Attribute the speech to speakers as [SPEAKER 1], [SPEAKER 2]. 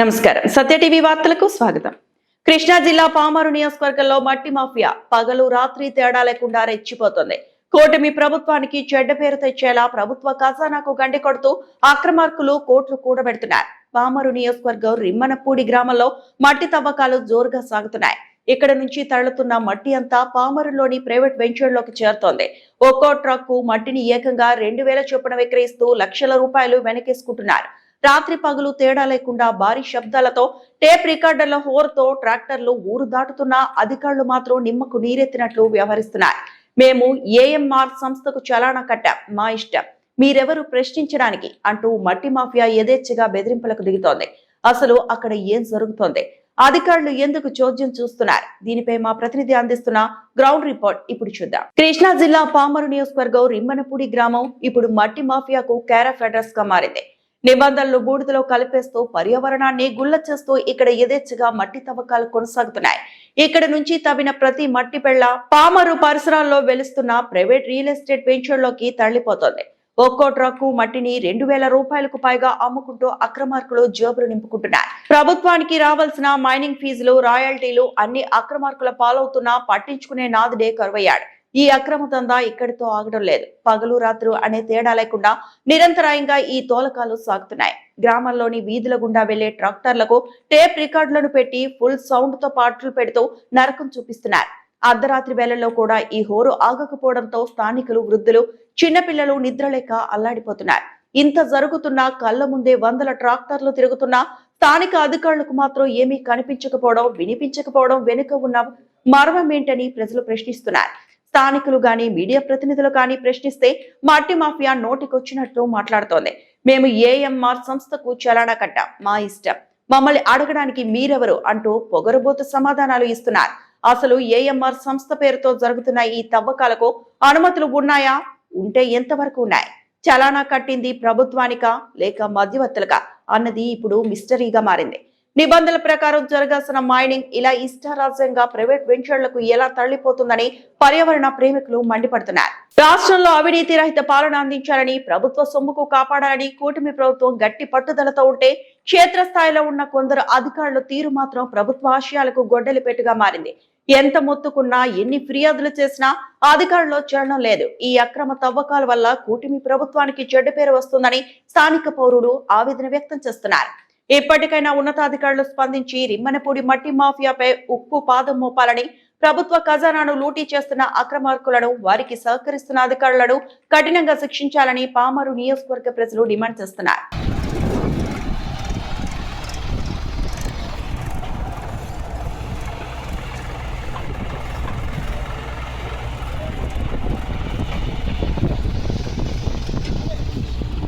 [SPEAKER 1] నమస్కారం. సత్య టీవీ వార్తలకు స్వాగతం. కృష్ణా జిల్లా పామరు నియోజకవర్గంలో మట్టి మాఫియా పగలు రాత్రి తేడా లేకుండా రెచ్చిపోతుంది. కూటమి ప్రభుత్వానికి చెడ్డ పేరు తెచ్చేలా ప్రభుత్వ ఖజానాకు గండి కొడుతూ అక్రమార్కులు కోట్లు కూడబెడుతున్నారు. పామరు నియోజకవర్గం రిమ్మనపూడి గ్రామంలో మట్టి తవ్వకాలు జోరుగా సాగుతున్నాయి. ఇక్కడ నుంచి తరలుతున్న మట్టి అంతా పామరులోని ప్రైవేట్ వెంచర్లోకి చేరుతోంది. ఒక్కో ట్రక్కు మట్టిని ఏకంగా 2000 చొప్పున విక్రయిస్తూ లక్షల రూపాయలు వెనకేసుకుంటున్నారు. రాత్రి పగలు తేడా లేకుండా భారీ శబ్దాలతో టేప్ రికార్డర్ల హోర్తో ట్రాక్టర్లు ఊరు దాటుతున్న అధికారులు మాత్రం నిమ్మకు నీరెత్తినట్లు వ్యవహరిస్తున్నారు. మేము ఏఎంఆర్ సంస్థకు చలానా కట్టాం, మా ఇష్టం, మీరెవరు ప్రశ్నించడానికి అంటూ మట్టి మాఫియా యథేచ్ఛగా బెదిరింపులకు దిగుతోంది. అసలు అక్కడ ఏం జరుగుతోంది, అధికారులు ఎందుకు చోద్యం చూస్తున్నారు? దీనిపై మా ప్రతినిధి అందిస్తున్న గ్రౌండ్ రిపోర్ట్ ఇప్పుడు చూద్దాం. కృష్ణా జిల్లా పామరు నియోజకవర్గం రిమ్మనపూడి గ్రామం ఇప్పుడు మట్టి మాఫియాకు కేరాఫ్ అడ్రస్ గా మారింది. నిబంధనలు బూడిదలో కలిపేస్తూ పర్యావరణాన్ని గుల్ల చేస్తూ ఇక్కడ యథేచ్ఛగా మట్టి తవ్వకాలు కొనసాగుతున్నాయి. ఇక్కడ నుంచి తవ్విన ప్రతి మట్టి పెళ్ల పామరు పరిసరాల్లో వెలుస్తున్న ప్రైవేట్ రియల్ ఎస్టేట్ వెంచర్లోకి తరలిపోతోంది. ఒక్కో ట్రక్కు మట్టిని 2000 రూపాయలకు పైగా అమ్ముకుంటూ అక్రమార్కులు జేబులు నింపుకుంటున్నారు. ప్రభుత్వానికి రావాల్సిన మైనింగ్ ఫీజులు, రాయల్టీలు అన్ని అక్రమార్కుల పాలవుతున్నా పట్టించుకునే నాదుడే కరువయ్యాడు. ఈ అక్రమ దందా ఇక్కడితో ఆగడం లేదు. పగలు రాత్రు అనే తేడా లేకుండా నిరంతరాయంగా ఈ తోలకాలు సాగుతున్నాయి. గ్రామంలోని వీధుల గుండా వెళ్లే ట్రాక్టర్లకు టేప్ రికార్డులను పెట్టి ఫుల్ సౌండ్ తో పాటలు పెడుతూ నరకం చూపిస్తున్నారు. అర్ధరాత్రి వేళల్లో కూడా ఈ హోరు ఆగకపోవడంతో స్థానికులు, వృద్ధులు, చిన్నపిల్లలు నిద్రలేక అల్లాడిపోతున్నారు. ఇంత జరుగుతున్నా కళ్ల ముందే వందల ట్రాక్టర్లు తిరుగుతున్నా స్థానిక అధికారులకు మాత్రం ఏమీ కనిపించకపోవడం, వినిపించకపోవడం వెనుక ఉన్న మర్మం ఏంటని ప్రజలు ప్రశ్నిస్తున్నారు. స్థానికులు గాని, మీడియా ప్రతినిధులు కానీ ప్రశ్నిస్తే మట్టి మాఫియా నోటికొచ్చినట్టు మాట్లాడుతోంది. మేము ఏఎంఆర్ సంస్థకు చలానా కట్టాం, మా ఇష్టం, మమ్మల్ని అడగడానికి మీరెవరు అంటూ పొగరుబోతు సమాధానాలు ఇస్తున్నారు. అసలు ఏఎంఆర్ సంస్థ పేరుతో జరుగుతున్న ఈ తవ్వకాలకు అనుమతులు ఉన్నాయా? ఉంటే ఎంతవరకు ఉన్నాయి? చలానా కట్టింది ప్రభుత్వానికా లేక మధ్యవర్తులకా అన్నది ఇప్పుడు మిస్టరీగా మారింది. నిబంధనల ప్రకారం జరగాల్సిన మైనింగ్ ఇలా ఇష్టారాజ్యంగా ప్రైవేట్ వెంచర్లకు ఎలా తరలిపోతుందని పర్యావరణ ప్రేమికులు మండిపడుతున్నారు. రాష్ట్రంలో అవినీతి రహిత పాలన అందించాలని, ప్రభుత్వ సొమ్ముకు కాపాడాలని కూటమి ప్రభుత్వం గట్టి పట్టుదలతో ఉంటే క్షేత్రస్థాయిలో ఉన్న కొందరు అధికారుల తీరు మాత్రం ప్రభుత్వ ఆశయాలకు గొడ్డలి పెట్టుగా మారింది. ఎంత మొత్తుకున్నా, ఎన్ని ఫిర్యాదులు చేసినా అధికారుల్లో చలనం లేదు. ఈ అక్రమ తవ్వకాల వల్ల కూటమి ప్రభుత్వానికి చెడ్డ పేరు వస్తుందని స్థానిక పౌరులు ఆవేదన వ్యక్తం చేస్తున్నారు. ఇప్పటికైనా ఉన్నతాధికారులు స్పందించి రిమ్మనపూడి మట్టి మాఫియాపై ఉక్కు పాదం మోపాలని, ప్రభుత్వ ఖజానాను లూటీ చేస్తున్న అక్రమార్కులను, వారికి సహకరిస్తున్న అధికారులను కఠినంగా శిక్షించాలని పామరు నియోజకవర్గ ప్రజలు డిమాండ్ చేస్తున్నారు.